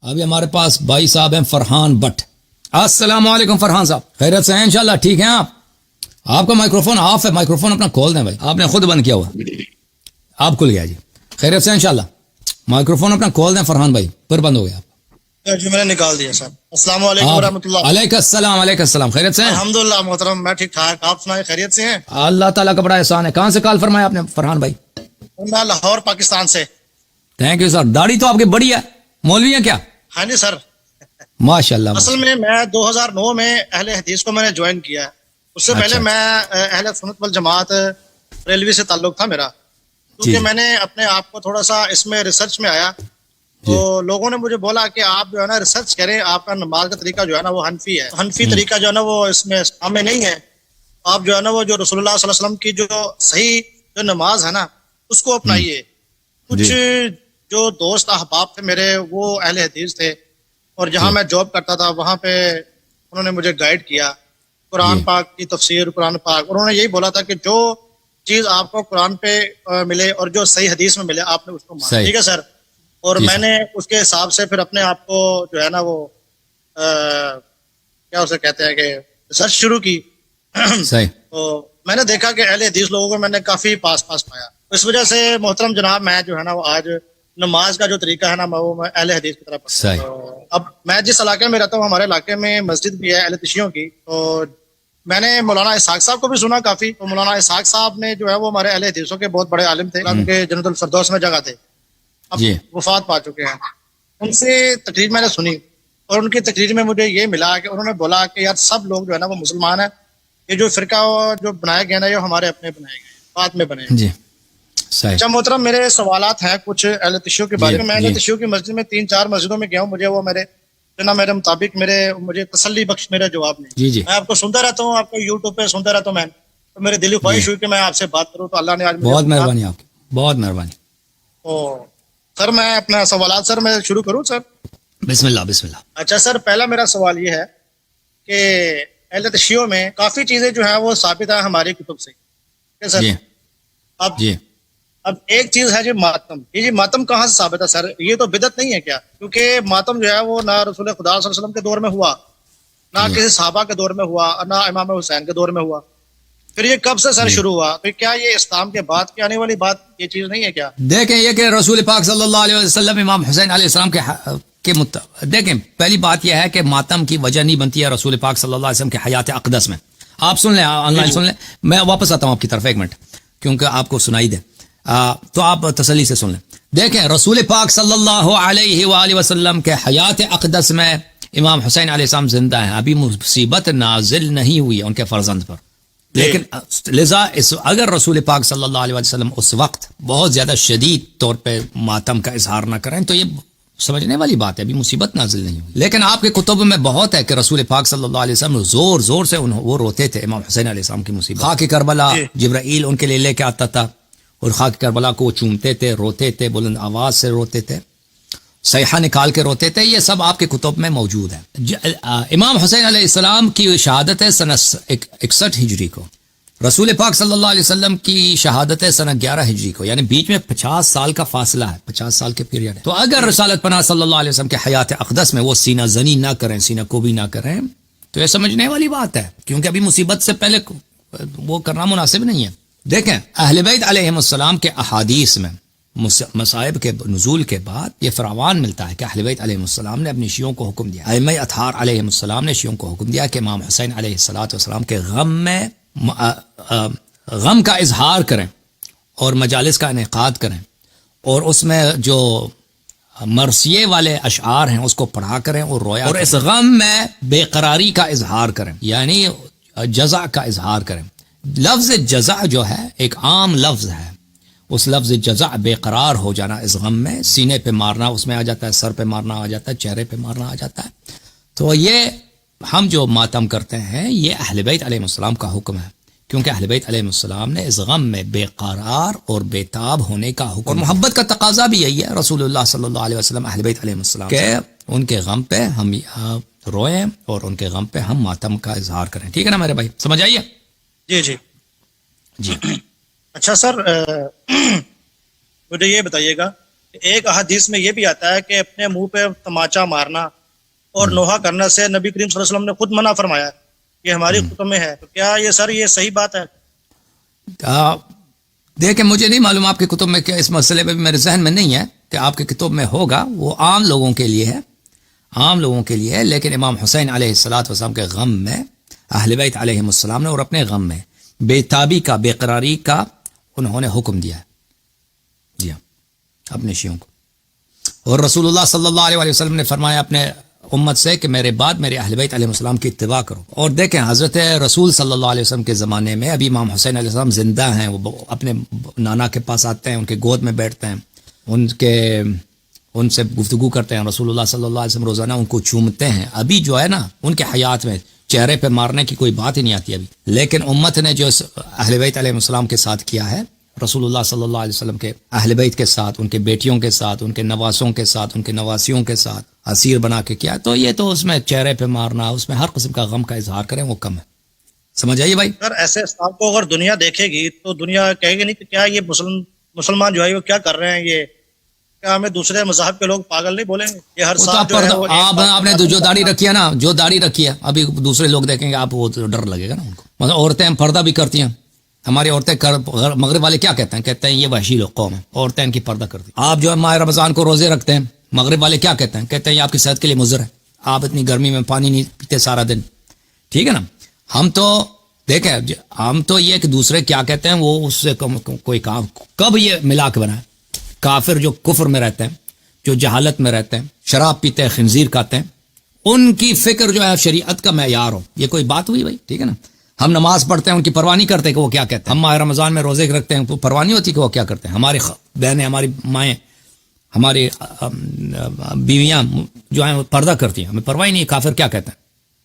ابھی ہمارے پاس بھائی صاحب ہیں فرحان بٹ. السلام علیکم فرحان صاحب, خیریت سے ہیں انشاءاللہ؟ ٹھیک ہیں آپ کا مائکروفون آف ہے, مائکروفون اپنا کھول دیں بھائی, آپ نے خود بند کیا ہوا, آپ کھل گیا جی. خیریت سے انشاءاللہ, مائکروفون اپنا کھول دیں فرحان بھائی, پھر بند ہو گیا آپ. جی میں نے نکال دیا سر. السلام علیکم ورحمۃ اللہ. علیکم السلام. علیکم السلام. خیریت سے ہیں؟ الحمدللہ محترم, میں ٹھیک ٹھاک, آپ سنائیں خیریت سے ہیں؟ اللہ تعالیٰ کا بڑا احسان ہے. کہاں سے کال فرمایا آپ نے فرحان بھائی؟ میں لاہور پاکستان سے. Thank you sir. داڑھی تو آپ کی بڑی ہے, مولوی ہیں کیا؟ ہاں جی سر. ماشاء اللہ. اصل میں 2009 میں اہل حدیث کو میں نے جوائن کیا ہے. اس سے پہلے میں اہل سنت والجماعت ریلوی سے تعلق تھا میرا, کیونکہ میں نے اپنے آپ کو تھوڑا سا اس میں ریسرچ میں آیا تو لوگوں نے مجھے بولا کہ آپ جو ہے نا ریسرچ کریں, آپ کا نماز کا طریقہ جو ہے نا وہ حنفی ہے, حنفی طریقہ جو ہے نا وہ اس میں اسلام میں نہیں ہے. آپ جو ہے نا وہ جو رسول اللہ صلی اللہ علیہ وسلم کی جو صحیح جو نماز ہے نا اس کو اپنائیے. کچھ جو دوست احباب تھے میرے وہ اہل حدیث تھے, اور جہاں میں جاب کرتا تھا وہاں پہ انہوں نے مجھے گائیڈ کیا قرآن پاک کی تفسیر, قرآن پاک. انہوں نے یہی بولا تھا کہ جو چیز آپ کو قرآن پہ ملے اور جو صحیح حدیث میں ملے آپ نے اس کو مانا. ٹھیک ہے سر. اور میں نے اس کے حساب سے پھر اپنے آپ کو جو ہے نا وہ کیا اسے کہتے ہیں کہ ریسرچ شروع کی. تو میں نے دیکھا کہ اہل حدیث لوگوں کو میں نے کافی پاس پایا. اس وجہ سے محترم جناب میں جو ہے نا وہ آج نماز کا جو طریقہ ہے نا وہ میں اہل حدیث کی طرف. اب میں جس علاقے میں رہتا ہوں ہمارے علاقے میں مسجد بھی ہے اہل تشیعوں کی, تو میں نے مولانا اسحاق صاحب کو بھی سنا کافی. تو مولانا اسحاق صاحب نے جو ہے وہ ہمارے اہل حدیثوں کے بہت بڑے عالم تھے, ان کے جنت الفردوس میں جگہ تھے, اب وفات پا چکے ہیں. ان سے تقریر میں نے سنی اور ان کی تقریر میں مجھے یہ ملا کہ انہوں نے بولا کہ یار سب لوگ جو ہے نا وہ مسلمان ہیں, یہ جو فرقہ جو بنایا گیا نا یہ ہمارے اپنے بنائے گئے, بعد میں بنے. اچھا محترم, میرے سوالات ہیں کچھ اہل تشیع کے بارے میں. میں اہل تشیع کی مسجد میں 3-4 مسجدوں میں گیا ہوں, مجھے وہ میرے مطابق مجھے تسلی بخش میرے جواب نہیں. میں آپ کو سنتا رہتا ہوں, آپ کو یوٹیوب پہ سنتا رہتا ہوں میں, تو میری دلی خواہش ہوئی کہ میں آپ سے بات کروں, تو اللہ نے آج بہت مہربانی آپ کی, بہت مہربانی. سر میں اپنا سوالات سر میں شروع کروں سر؟ بسم اللہ بسم اللہ. اچھا سر, پہلا میرا سوال یہ ہے کہ اہل تشیع میں کافی چیزیں جو ہیں وہ ثابت ہیں ہماری کتب سے سر. اب ایک چیز ہے جی ماتم. یہ ماتم کہاں سے ثابت ہے سر؟ یہ تو بدعت نہیں ہے کیا؟ کیونکہ ماتم جو ہے وہ نہ رسول خدا صلی اللہ علیہ وسلم کے دور میں ہوا, نہ کسی صحابہ کے دور میں ہوا, نہ امام حسین کے دور میں ہوا. پھر یہ کب سے سر شروع ہوا؟ تو کیا یہ اسلام کے بعد کی آنے والی بات یہ چیز نہیں ہے کیا؟ دیکھیں یہ کہ رسول پاک صلی اللہ علیہ وسلم امام حسین علیہ السلام کے دیکھیں پہلی بات یہ ہے کہ ماتم کی وجہ نہیں بنتی ہے رسول پاک صلی اللہ علیہ وسلم کے حیات اقدس میں. آپ سن لیں, آن لائن سن لیں, میں واپس آتا ہوں آپ کی طرف 1 منٹ, کیونکہ آپ کو سنائی دے تو آپ تسلی سے سن لیں. دیکھیں رسول پاک صلی اللہ علیہ وآلہ وسلم کے حیات اقدس میں امام حسین علیہ السلام زندہ ہیں, ابھی مصیبت نازل نہیں ہوئی ہے ان کے فرزند پر. لیکن لذا اگر رسول پاک صلی اللہ علیہ وسلم اس وقت بہت زیادہ شدید طور پہ ماتم کا اظہار نہ کریں تو یہ سمجھنے والی بات ہے, ابھی مصیبت نازل نہیں ہوئی. لیکن آپ کے کتب میں بہت ہے کہ رسول پاک صلی اللہ علیہ وسلم زور زور سے وہ روتے تھے امام حسین علیہ السلام کی مصیبت. خاک کربلا جبرائیل ان کے لیے لے کے آتا تھا اور خاک کربلا کو چومتے تھے, روتے تھے, بلند آواز سے روتے تھے, صیحہ نکال کے روتے تھے. یہ سب آپ کے کتب میں موجود ہے. امام حسین علیہ السلام کی شہادت ہے سنہ 61 ہجری کو, رسول پاک صلی اللہ علیہ وسلم کی شہادت ہے سنہ 11 ہجری کو, یعنی بیچ میں 50 سال کا فاصلہ ہے, 50 سال کے پیریڈ ہے. تو اگر رسالت پناہ صلی اللہ علیہ وسلم کے حیات اقدس میں وہ سینہ زنی نہ کریں, سینہ کوبی نہ کریں, تو یہ سمجھنے والی بات ہے, کیونکہ ابھی مصیبت سے پہلے وہ کرنا مناسب نہیں ہے. دیکھیں اہل بیت علیہم السلام کے احادیث میں مصائب کے نزول کے بعد یہ فراوان ملتا ہے کہ اہل بیت علیہم السلام نے اپنی شیعوں کو حکم دیا, ائمہ اطہار علیہم السلام نے شیعوں کو حکم دیا کہ امام حسین علیہ السلام کے غم کا اظہار کریں اور مجالس کا انعقاد کریں, اور اس میں جو مرثیے والے اشعار ہیں اس کو پڑھا کریں اور رویا, اور اس غم میں بے قراری کا اظہار کریں, یعنی جزع کا اظہار کریں. لفظ جزع جو ہے ایک عام لفظ ہے, اس لفظ جزع بے قرار ہو جانا اس غم میں, سینے پہ مارنا اس میں آ جاتا ہے, سر پہ مارنا آ جاتا ہے, چہرے پہ مارنا آ جاتا ہے. تو یہ ہم جو ماتم کرتے ہیں یہ اہل بیت علیہ السلام کا حکم ہے, کیونکہ اہل بیت علیہ السلام نے اس غم میں بے قرار اور بے تاب ہونے کا حکم, اور محبت کا تقاضا بھی یہی ہے رسول اللہ صلی اللہ علیہ وسلم اہل بیت علیہ السلام کہ ان کے غم پہ ہم روئیں اور ان کے غم پہ ہم ماتم کا اظہار کریں. ٹھیک ہے نا میرے بھائی, سمجھ آئیے؟ جی. اچھا سر, مجھے یہ بتائیے گا ایک احادیث میں یہ بھی آتا ہے کہ اپنے منہ پہ تماچا مارنا اور نوحہ کرنا سے نبی کریم صلی اللہ علیہ وسلم نے خود منع فرمایا، یہ ہماری کتب میں ہے. تو کیا یہ سر یہ صحیح بات ہے؟ دیکھیں مجھے نہیں معلوم آپ کی کتب میں کیا، اس مسئلے پہ بھی میرے ذہن میں نہیں ہے کہ آپ کی کتب میں ہوگا. وہ عام لوگوں کے لیے ہے، عام لوگوں کے لیے ہے. لیکن امام حسین علیہ السلام کے غم میں اہل بیت علیہم السلام نے اور اپنے غم میں بے تابی کا، بے قراری کا انہوں نے حکم دیا ہے. جی ہاں، اپنے شیعوں کو. اور رسول اللہ صلی اللہ علیہ وسلم نے فرمایا اپنے امت سے کہ میرے بعد میرے اہل بیت علیہ السلام کی اتباع کرو. اور دیکھیں حضرت رسول صلی اللہ علیہ وسلم کے زمانے میں ابھی امام حسین علیہ السلام زندہ ہیں. وہ اپنے نانا کے پاس آتے ہیں، ان کے گود میں بیٹھتے ہیں، ان سے گفتگو کرتے ہیں. رسول اللہ صلی اللہ علیہ وسلم روزانہ ان کو چومتے ہیں. ابھی جو ہے نا ان کے حیات میں چہرے پہ مارنے کی کوئی بات ہی نہیں آتی ابھی. لیکن امت نے جو اہل بیت علیہ السلام کے ساتھ کیا ہے، رسول اللہ صلی اللہ علیہ وسلم کے اہل بیت کے ساتھ، ان کے بیٹیوں کے ساتھ، ان کے نواسوں کے ساتھ، ان کے نواسیوں کے ساتھ اسیر بنا کے کیا، تو یہ تو اس میں چہرے پہ مارنا، اس میں ہر قسم کا غم کا اظہار کریں وہ کم ہے. سمجھ آئیے بھائی؟ سر ایسے اسلام کو اگر دنیا دیکھے گی تو دنیا کہے گی نہیں کہ کیا یہ مسلمان جو ہے وہ کیا کر رہے ہیں، یہ کیا ہمیں دوسرے مذہب کے لوگ پاگل نہیں بولیں گے؟ یہ ہر سال جو ہے وہ آپ نے جو داڑھی رکھی ہے نا، جو داڑھی رکھی ہے، ابھی دوسرے لوگ دیکھیں گے آپ، وہ ڈر لگے گا نا ان کو. مطلب عورتیں پردہ بھی کرتی ہیں. ہماری عورتیں مغرب والے کیا کہتے ہیں یہ وحشی لوگ قوم ہیں، عورتیں ان کی پردہ کرتی ہیں. آپ جو ہے ماہ رمضان کو روزے رکھتے ہیں، مغرب والے کیا کہتے ہیں یہ آپ کی صحت کے لیے مضر ہے، آپ اتنی گرمی میں پانی نہیں پیتے سارا دن. ٹھیک ہے نا. ہم تو دیکھیں، ہم تو یہ کہ دوسرے کیا کہتے ہیں وہ اس سے کوئی کام کب یہ ملا کے بنا ہے. کافر جو کفر میں رہتے ہیں، جو جہالت میں رہتے ہیں، شراب پیتے ہیں، خنزیر کھاتے ہیں، ان کی فکر جو ہے شریعت کا معیار ہو. یہ کوئی بات ہوئی بھائی؟ ٹھیک ہے نا. ہم نماز پڑھتے ہیں، ان کی پرواہ نہیں کرتے کہ وہ کیا کہتے ہیں. ہم ماہ رمضان میں روزے رکھتے ہیں، تو پرواہ نہیں ہوتی کہ وہ کیا کرتے ہیں. ہماری بہنیں، ہماری مائیں، ہماری بیویاں جو ہیں پردہ کرتی ہیں، ہمیں پرواہ نہیں. کافر کیا کہتے ہیں؟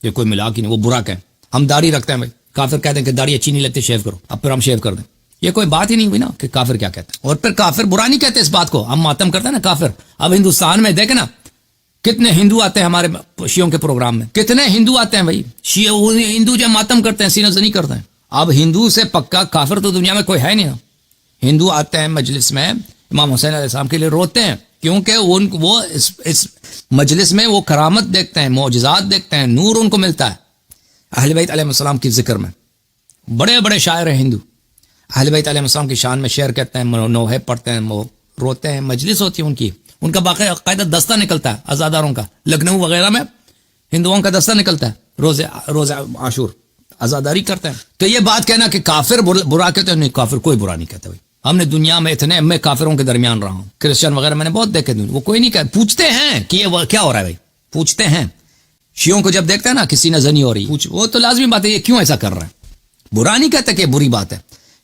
یہ کوئی ملاک ہی نہیں، وہ برا کہیں. ہم داڑھی رکھتے ہیں بھائی، کافر کہتے ہیں کہ داڑھی اچھی نہیں لگتی، شیو کرو. اب پھر ہم شیو کر دیں. یہ کوئی بات ہی نہیں ہوئی نا کہ کافر کیا کہتے ہیں. اور پھر کافر برا نہیں کہتے اس بات کو. ہم ماتم کرتے ہیں نا کافر. اب ہندوستان میں دیکھیں نا کتنے ہندو آتے ہیں ہمارے شیعوں کے پروگرام میں، کتنے ہندو آتے ہیں بھائی. ہندو جو ماتم کرتے ہیں، سینہ زنی کرتے ہیں. اب ہندو سے پکا کافر تو دنیا میں کوئی ہے نہیں. ہندو آتے ہیں مجلس میں، امام حسین علیہ السلام کے لیے روتے ہیں، کیونکہ وہ اس مجلس میں وہ کرامت دیکھتے ہیں، معجزات دیکھتے ہیں، نور ان کو ملتا ہے اہل بیت علیہ السلام کی ذکر میں. بڑے بڑے شاعر ہیں ہندو، اہل بیت علیہ السلام کی شان میں شعر کہتے ہیں، نوحے پڑھتے ہیں، وہ روتے ہیں. مجلس ہوتی ہے ان کا باقاعدہ دستہ نکلتا ہے عزاداروں کا. لکھنؤ وغیرہ میں ہندوؤں کا دستہ نکلتا ہے، روزہ عاشور عزاداری کرتے ہیں. تو یہ بات کہنا کہ کافر برا کہتے ہیں، نہیں، کافر کوئی برا نہیں کہتے بھائی. ہم نے دنیا میں اتنے میں کافروں کے درمیان رہا ہوں، کرسچن وغیرہ میں نے بہت دیکھے، وہ کوئی نہیں کہتے. پوچھتے ہیں کہ یہ کیا ہو رہا ہے بھائی، پوچھتے ہیں. شیعوں کو جب دیکھتے ہیں نا کسی نے زنی ہو رہی، وہ تو لازمی بات ہے، یہ کیوں ایسا کر رہا ہے. برا نہیں کہتے کہ بری بات ہے.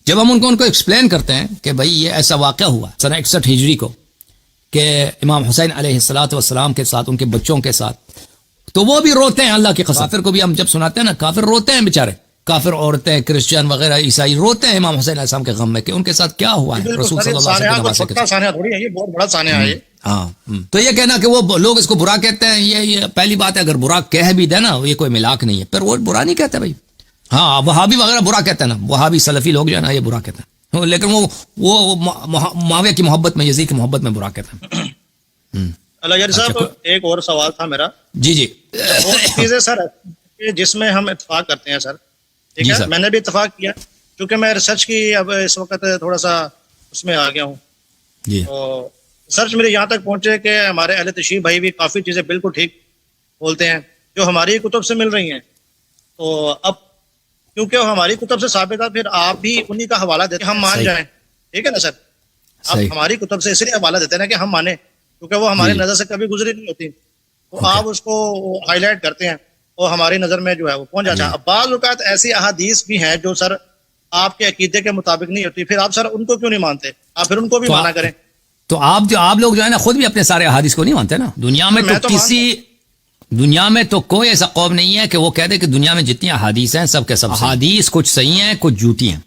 جب ہم ان کو ایکسپلین کرتے ہیں کہ بھائی یہ ایسا واقعہ ہوا سنہ 61 ہجری کو کہ امام حسین علیہ السلام کے ساتھ، ان کے بچوں کے ساتھ، تو وہ بھی روتے ہیں اللہ کی قسم. کافر کو بھی ہم جب سناتے ہیں نا، کافر روتے ہیں بیچارے، کافر عورتیں، کرسچن وغیرہ، عیسائی روتے ہیں امام حسین علیہ السلام کے غم میں کہ ان کے ساتھ کیا ہوا ہے. رسول صلی اللہ علیہ وسلم یہ بہت بڑا سانحہ ہے. ہاں، تو یہ کہنا کہ وہ لوگ اس کو برا کہتے ہیں، یہ پہلی بات ہے. اگر برا کہہ بھی دے نا، یہ کوئی ملاک نہیں ہے، پر وہ برا نہیں کہتے بھائی. ہاں، وہابی وغیرہ برا کہتے ہیں نا، وہابی سلفی لوگ جو ہے نا یہ برا کہتے ہیں، لیکن وہ معاویہ کی محبت میں، یزید کی محبت میں برا کہتے ہیں. اللہ جاری صاحب، ایک اور سوال تھا میرا. جی وہ چیزیں سر جس میں ہم اتفاق کرتے ہیں سر، ٹھیک ہے، میں نے بھی اتفاق کیا کیونکہ میں ریسرچ کی اب اس وقت تھوڑا سا اس میں آ گیا ہوں. جی، ریسرچ میرے یہاں تک پہنچے کہ ہمارے اہل تشیع بھائی بھی کافی چیزیں بالکل ٹھیک بولتے ہیں جو ہماری کتب سے مل رہی ہیں. تو اب کیونکہ وہ ہماری کتب سے ثابت ہے، پھر آپ بھی انہی کا حوالہ دیتے ہم مان جائیں. ٹھیک ہے نا سر، آپ ہماری کتب سے اس لیے حوالہ دیتے ہیں کہ ہم مانیں، کیونکہ وہ ہماری نظر سے کبھی گزری نہیں ہوتی. تو آپ اس کو ہائی لائٹ کرتے ہیں اور ہماری نظر میں جو ہے وہ پہنچ جاتا ہے. اب بعض اوقات ایسی احادیث بھی ہیں جو سر آپ کے عقیدے کے مطابق نہیں ہوتی، پھر آپ سر ان کو کیوں نہیں مانتے؟ آپ پھر ان کو بھی مانا کریں. تو آپ لوگ جو ہے نا خود بھی اپنے سارے احادیث کو نہیں مانتے نا. دنیا میں تو کوئی ایسا قوم نہیں ہے کہ وہ کہہ دے کہ دنیا میں جتنی احادیث ہیں سب کے سب احادیث کچھ صحیح ہیں کچھ جھوٹی ہیں.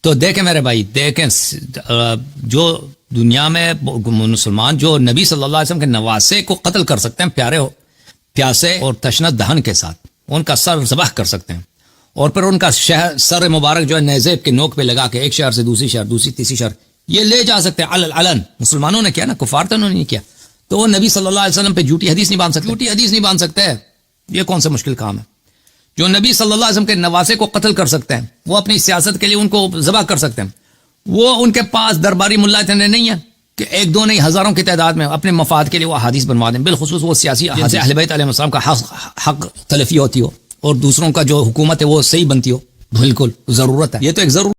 تو دیکھیں میرے بھائی، دیکھیں جو دنیا میں مسلمان جو نبی صلی اللہ علیہ وسلم کے نواسے کو قتل کر سکتے ہیں پیاسے اور تشنت دہن کے ساتھ، ان کا سر ذبح کر سکتے ہیں، اور پھر ان کا سر مبارک جو ہے نیزے کے نوک پہ لگا کے ایک شہر سے دوسری شہر، دوسری تیسری شہر، یہ لے جا سکتے ہیں علن. مسلمانوں نے کیا نا, کفار تو انہوں نے نہیں کیا. تو وہ نبی صلی اللہ علیہ وسلم پہ جھوٹی حدیث نہیں باندھ سکتے. جھوٹی حدیث نہیں باندھ سکتے, یہ کون سا مشکل کام ہے. جو نبی صلی اللہ علیہ وسلم کے نواسے کو قتل کر سکتے ہیں, وہ اپنی سیاست کے لیے ان کو ذبح کر سکتے ہیں, وہ ان کے پاس درباری ملا اتنے نہیں ہے کہ ایک دو نہیں ہزاروں کی تعداد میں اپنے مفاد کے لیے وہ احادیث بنوا دیں, بالخصوص وہ سیاسی اہل بیت علیہ السلام کا حق تلفی ہوتی ہو اور دوسروں کا جو حکومت ہے وہ صحیح بنتی ہو. بالکل ضرورت ہے, یہ تو ایک ضرورت